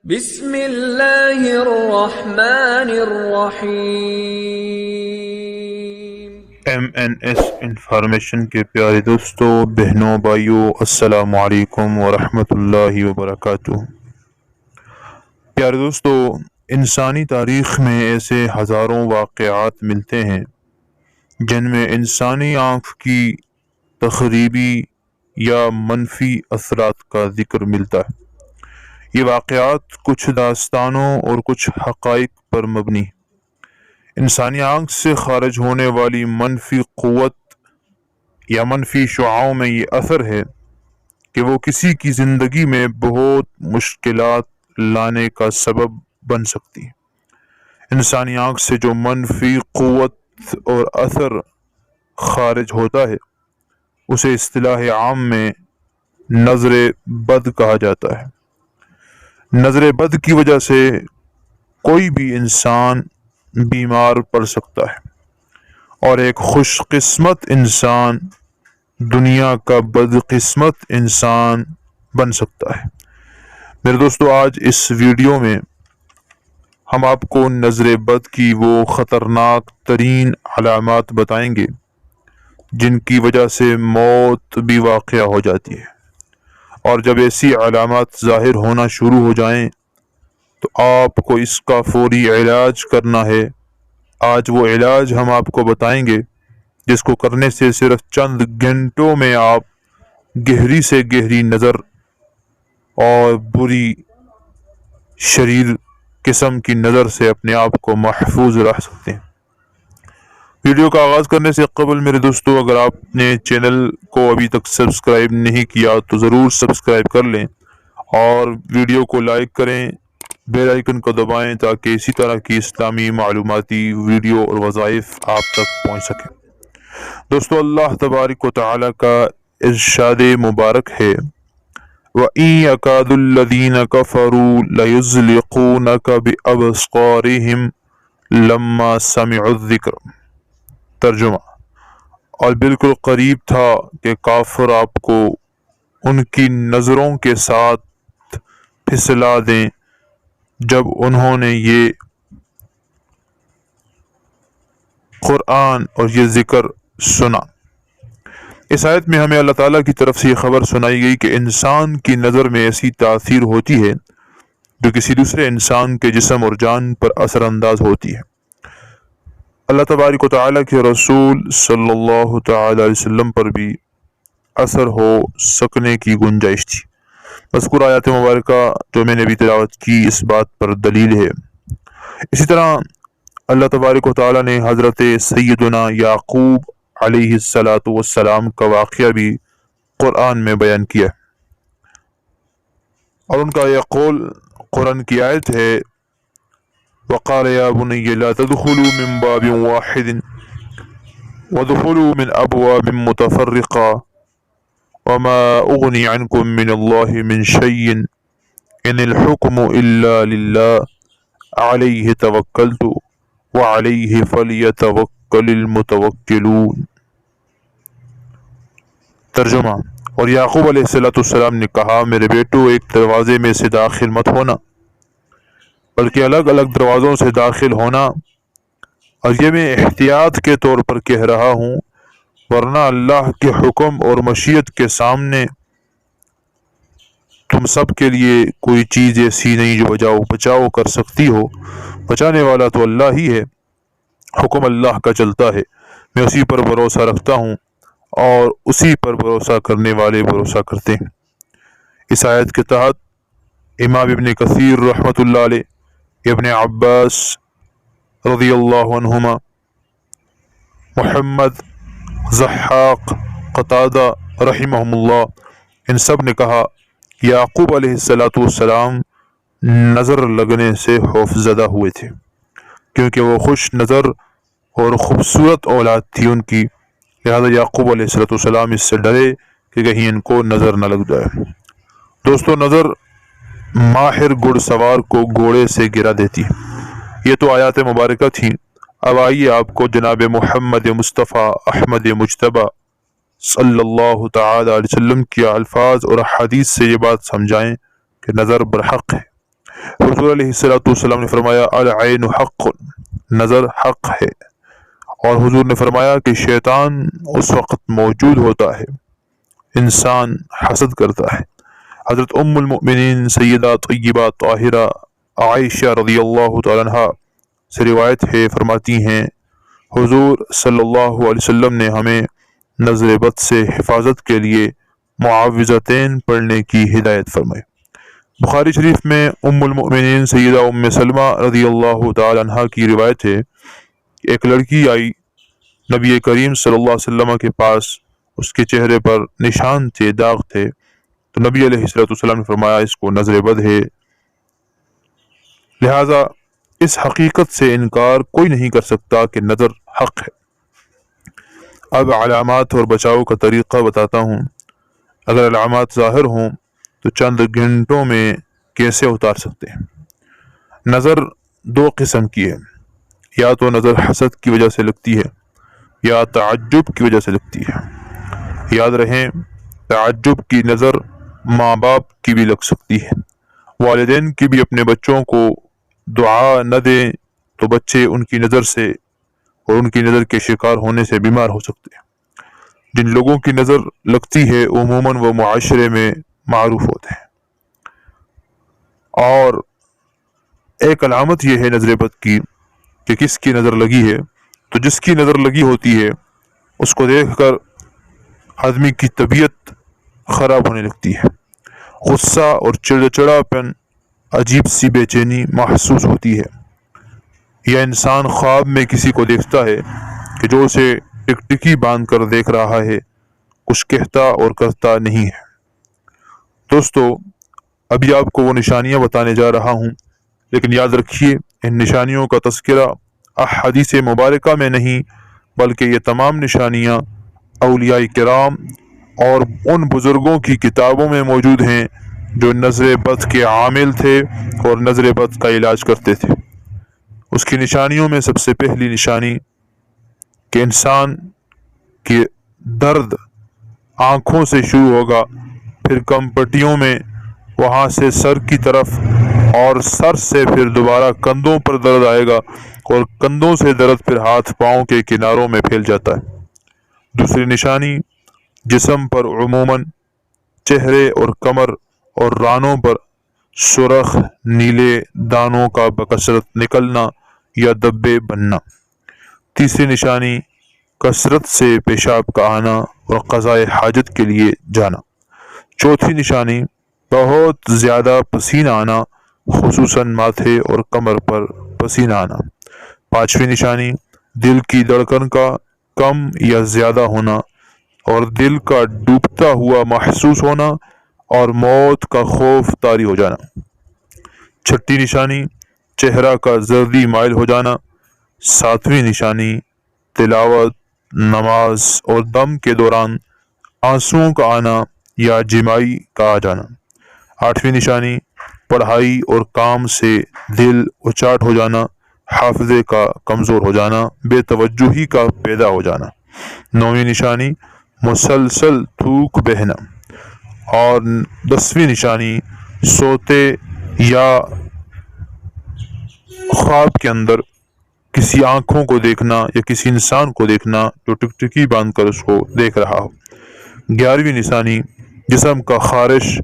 بسم اللہ الرحمن الرحیم۔ ایم این ایس انفارمیشن کے پیارے دوستوں، بہنوں، بھائیوں، السلام علیکم ورحمۃ اللہ وبرکاتہ۔ پیارے دوستوں، انسانی تاریخ میں ایسے ہزاروں واقعات ملتے ہیں جن میں انسانی آنکھ کی تخریبی یا منفی اثرات کا ذکر ملتا ہے۔ یہ واقعات کچھ داستانوں اور کچھ حقائق پر مبنی۔ انسانی آنکھ سے خارج ہونے والی منفی قوت یا منفی شعاعوں میں یہ اثر ہے کہ وہ کسی کی زندگی میں بہت مشکلات لانے کا سبب بن سکتی ہے۔ انسانی آنکھ سے جو منفی قوت اور اثر خارج ہوتا ہے اسے اصطلاح عام میں نظر بد کہا جاتا ہے۔ نظر بد کی وجہ سے کوئی بھی انسان بیمار پڑ سکتا ہے اور ایک خوش قسمت انسان دنیا کا بدقسمت انسان بن سکتا ہے۔ میرے دوستو، آج اس ویڈیو میں ہم آپ کو نظر بد کی وہ خطرناک ترین علامات بتائیں گے جن کی وجہ سے موت بھی واقع ہو جاتی ہے، اور جب ایسی علامات ظاہر ہونا شروع ہو جائیں تو آپ کو اس کا فوری علاج کرنا ہے۔ آج وہ علاج ہم آپ کو بتائیں گے جس کو کرنے سے صرف چند گھنٹوں میں آپ گہری سے گہری نظر اور بری شریر قسم کی نظر سے اپنے آپ کو محفوظ رکھ سکتے ہیں۔ ویڈیو کا آغاز کرنے سے قبل میرے دوستو، اگر آپ نے چینل کو ابھی تک سبسکرائب نہیں کیا تو ضرور سبسکرائب کر لیں اور ویڈیو کو لائک کریں، بیل آئیکن کو دبائیں تاکہ اسی طرح کی اسلامی معلوماتی ویڈیو اور وظائف آپ تک پہنچ سکیں۔ دوستو، اللہ تبارک و تعالی کا ارشاد مبارک ہے، وَإِن يَكَادُ الَّذِينَ كَفَرُوا لَيُزْلِقُونَكَ بِأَبْصَارِهِمْ لَمَّا سَمِعُوا الذِّكْرَ۔ ترجمہ: اور بالکل قریب تھا کہ کافر آپ کو ان کی نظروں کے ساتھ پھسلا دیں جب انہوں نے یہ قرآن اور یہ ذکر سنا۔ اس آیت میں ہمیں اللہ تعالیٰ کی طرف سے یہ خبر سنائی گئی کہ انسان کی نظر میں ایسی تاثیر ہوتی ہے جو کسی دوسرے انسان کے جسم اور جان پر اثر انداز ہوتی ہے۔ اللہ تبارک و تعالیٰ کے رسول صلی اللہ تعالی علیہ وسلم پر بھی اثر ہو سکنے کی گنجائش تھی۔ مذکورہ آیات مبارکہ جو میں نے بھی تلاوت کی اس بات پر دلیل ہے۔ اسی طرح اللہ تبارک و تعالیٰ نے حضرت سیدنا یعقوب علیہ السلام کا واقعہ بھی قرآن میں بیان کیا، اور ان کا یہ قول قرآن کی آیت ہے، وقال يا بني لا تدخلوا من باب واحد وادخلوا من أبواب متفرقة وما أغني عنكم من الله من شيء إن الحكم إلا لله عليه توكلت وعليه فليتوكل المتوكلون۔ ترجمہ: اور یعقوب علیہ السلام نے کہا، میرے بیٹو، ایک دروازے میں سے داخل مت ہونا بلکہ الگ الگ دروازوں سے داخل ہونا، اور یہ میں احتیاط کے طور پر کہہ رہا ہوں، ورنہ اللہ کے حکم اور مشیت کے سامنے تم سب کے لیے کوئی چیز ایسی نہیں جو بچاؤ کر سکتی ہو۔ بچانے والا تو اللہ ہی ہے، حکم اللہ کا چلتا ہے، میں اسی پر بھروسہ رکھتا ہوں اور اسی پر بھروسہ کرنے والے بھروسہ کرتے ہیں۔ اس آیت کے تحت امام ابن کثیر رحمۃ اللہ علیہ، ابن عباس رضی اللہ عنہما، محمد، ضحاق، قتادہ رحمہم اللہ، ان سب نے کہا یعقوب علیہ السلام نظر لگنے سے خوف زدہ ہوئے تھے، کیونکہ وہ خوش نظر اور خوبصورت اولاد تھی ان کی، لہذا یعقوب علیہ السلام اس سے ڈرے کہ کہیں ان کو نظر نہ لگ جائے۔ دوستو، نظر ماہر گھڑ سوار کو گھوڑے سے گرا دیتی ہے۔ یہ تو آیات مبارکہ تھیں۔ اب آئیے آپ کو جناب محمد مصطفیٰ احمد مجتبیٰ صلی اللہ تعالی علیہ وسلم کے الفاظ اور حدیث سے یہ بات سمجھائیں کہ نظر برحق ہے۔ حضور علیہ السلام نے فرمایا العین حق، نظر حق ہے، اور حضور نے فرمایا کہ شیطان اس وقت موجود ہوتا ہے انسان حسد کرتا ہے۔ حضرت ام المؤمنین سیدہ طیبہ طاہرہ عائشہ رضی اللہ تعالیٰ عنہ سے روایت ہے، فرماتی ہیں حضور صلی اللہ علیہ وسلم نے ہمیں نظر بد سے حفاظت کے لیے معوذتین پڑھنے کی ہدایت فرمائی۔ بخاری شریف میں ام المؤمنین سیدہ ام سلمہ رضی اللہ تعالیٰ عنہ کی روایت ہے کہ ایک لڑکی آئی نبی کریم صلی اللہ علیہ وسلم کے پاس، اس کے چہرے پر نشان تھے، داغ تھے، تو نبی علیہ السلام نے فرمایا اس کو نظر بد ہے، لہذا اس حقیقت سے انکار کوئی نہیں کر سکتا کہ نظر حق ہے۔ اب علامات اور بچاؤ کا طریقہ بتاتا ہوں۔ اگر علامات ظاہر ہوں تو چند گھنٹوں میں کیسے اتار سکتے ہیں؟ نظر دو قسم کی ہے، یا تو نظر حسد کی وجہ سے لگتی ہے یا تعجب کی وجہ سے لگتی ہے۔ یاد رہیں تعجب کی نظر ماں باپ کی بھی لگ سکتی ہے، والدین کی بھی اپنے بچوں کو دعا نہ دیں تو بچے ان کی نظر سے اور ان کی نظر کے شکار ہونے سے بیمار ہو سکتے ہیں۔ جن لوگوں کی نظر لگتی ہے عموماً وہ معاشرے میں معروف ہوتے ہیں۔ اور ایک علامت یہ ہے نظر بد کی کہ کس کی نظر لگی ہے، تو جس کی نظر لگی ہوتی ہے اس کو دیکھ کر آدمی کی طبیعت خراب ہونے لگتی ہے، غصہ اور چڑچڑاپن، عجیب سی بے چینی محسوس ہوتی ہے، یا انسان خواب میں کسی کو دیکھتا ہے کہ جو اسے ٹکٹکی باندھ کر دیکھ رہا ہے، کچھ کہتا اور کرتا نہیں ہے۔ دوستو ابھی آپ کو وہ نشانیاں بتانے جا رہا ہوں، لیکن یاد رکھیے ان نشانیوں کا تذکرہ احادیث مبارکہ میں نہیں، بلکہ یہ تمام نشانیاں اولیاء کرام اور ان بزرگوں کی کتابوں میں موجود ہیں جو نظر بد کے عامل تھے اور نظر بد کا علاج کرتے تھے۔ اس کی نشانیوں میں سب سے پہلی نشانی کہ انسان کے درد آنکھوں سے شروع ہوگا، پھر کم پٹیوں میں، وہاں سے سر کی طرف، اور سر سے پھر دوبارہ کندھوں پر درد آئے گا، اور کندھوں سے درد پھر ہاتھ پاؤں کے کناروں میں پھیل جاتا ہے۔ دوسری نشانی جسم پر عموماً چہرے اور کمر اور رانوں پر سرخ نیلے دانوں کا بکثرت نکلنا یا دبے بننا۔ تیسری نشانی کثرت سے پیشاب کا آنا اور قضائے حاجت کے لیے جانا۔ چوتھی نشانی بہت زیادہ پسینہ آنا، خصوصاً ماتھے اور کمر پر پسینہ آنا۔ پانچویں نشانی دل کی دھڑکن کا کم یا زیادہ ہونا اور دل کا ڈوبتا ہوا محسوس ہونا اور موت کا خوف طاری ہو جانا۔ چھٹی نشانی چہرہ کا زردی مائل ہو جانا۔ ساتویں نشانی تلاوت، نماز اور دم کے دوران آنسوؤں کا آنا یا جمائی کا آ جانا۔ آٹھویں نشانی پڑھائی اور کام سے دل اچاٹ ہو جانا، حافظے کا کمزور ہو جانا، بے توجہی کا پیدا ہو جانا۔ نویں نشانی مسلسل تھوک بہنا۔ اور 10ویں نشانی سوتے یا خواب کے اندر کسی آنکھوں کو دیکھنا یا کسی انسان کو دیکھنا جو ٹکٹکی باندھ کر اس کو دیکھ رہا ہو۔ 11ویں نشانی جسم کا خارش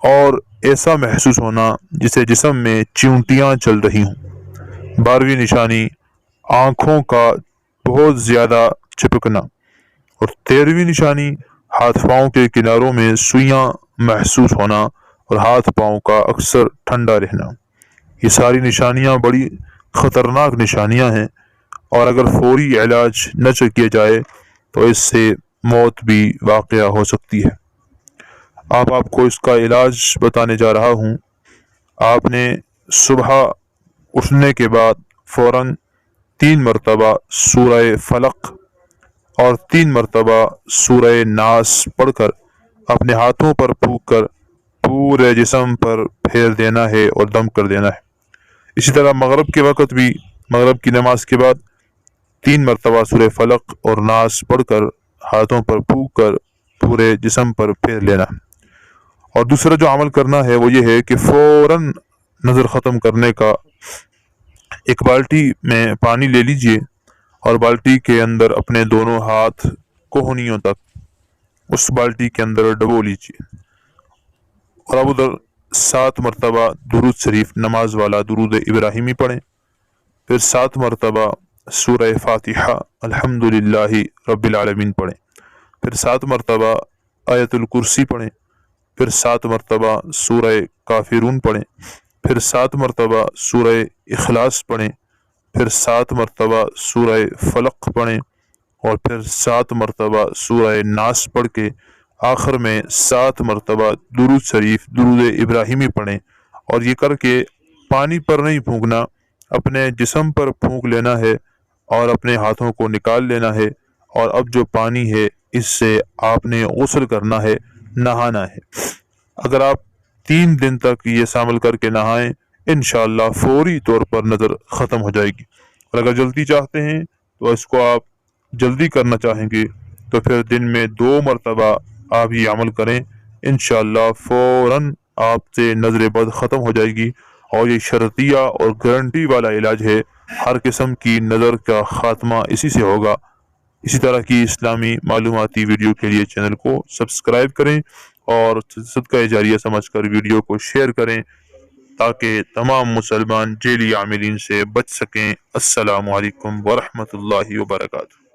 اور ایسا محسوس ہونا جسے جسم میں چیونٹیاں چل رہی ہوں۔ 12ویں نشانی آنکھوں کا بہت زیادہ چپکنا۔ اور 13ویں نشانی ہاتھ پاؤں کے کناروں میں سوئیاں محسوس ہونا اور ہاتھ پاؤں کا اکثر ٹھنڈا رہنا۔ یہ ساری نشانیاں بڑی خطرناک نشانیاں ہیں، اور اگر فوری علاج نہ کیا جائے تو اس سے موت بھی واقع ہو سکتی ہے۔ اب آپ کو اس کا علاج بتانے جا رہا ہوں۔ آپ نے صبح اٹھنے کے بعد فوراً 3 مرتبہ سورہ فلق اور 3 مرتبہ سورہ ناس پڑھ کر اپنے ہاتھوں پر پھونک کر پورے جسم پر پھیر دینا ہے اور دم کر دینا ہے۔ اسی طرح مغرب کے وقت بھی مغرب کی نماز کے بعد 3 مرتبہ سورہ فلق اور ناس پڑھ کر ہاتھوں پر پھونک کر پورے جسم پر پھیر لینا ہے۔ اور دوسرا جو عمل کرنا ہے وہ یہ ہے کہ فوراً نظر ختم کرنے کا، ایک بالٹی میں پانی لے لیجئے اور بالٹی کے اندر اپنے دونوں ہاتھ کوہنیوں تک اس بالٹی کے اندر ڈبو لیجئے، اور اب ادھر 7 مرتبہ درود شریف نماز والا درود ابراہیمی پڑھیں، پھر 7 مرتبہ سورہ فاتحہ الحمدللہ رب العالمین پڑھیں، پھر 7 مرتبہ آیت الکرسی پڑھیں، پھر 7 مرتبہ سورہ کافرون پڑھیں، پھر 7 مرتبہ سورہ اخلاص پڑھیں، پھر 7 مرتبہ سورہ فلق پڑھیں، اور پھر 7 مرتبہ سورہ ناس پڑھ کے آخر میں 7 مرتبہ درود شریف درود ابراہیمی پڑھیں، اور یہ کر کے پانی پر نہیں پھونکنا، اپنے جسم پر پھونک لینا ہے اور اپنے ہاتھوں کو نکال لینا ہے، اور اب جو پانی ہے اس سے آپ نے غسل کرنا ہے، نہانا ہے۔ اگر آپ 3 دن تک یہ شامل کر کے نہائیں، انشاءاللہ فوری طور پر نظر ختم ہو جائے گی، اور اگر جلدی چاہتے ہیں تو اس کو آپ جلدی کرنا چاہیں گے تو پھر دن میں 2 مرتبہ آپ یہ عمل کریں، انشاءاللہ فوراً آپ سے نظر بد ختم ہو جائے گی، اور یہ شرطیہ اور گارنٹی والا علاج ہے، ہر قسم کی نظر کا خاتمہ اسی سے ہوگا۔ اسی طرح کی اسلامی معلوماتی ویڈیو کے لیے چینل کو سبسکرائب کریں اور صدقہ جاریہ سمجھ کر ویڈیو کو شیئر کریں تاکہ تمام مسلمان جیلی عاملین سے بچ سکیں۔ السلام علیکم ورحمۃ اللہ وبرکاتہ۔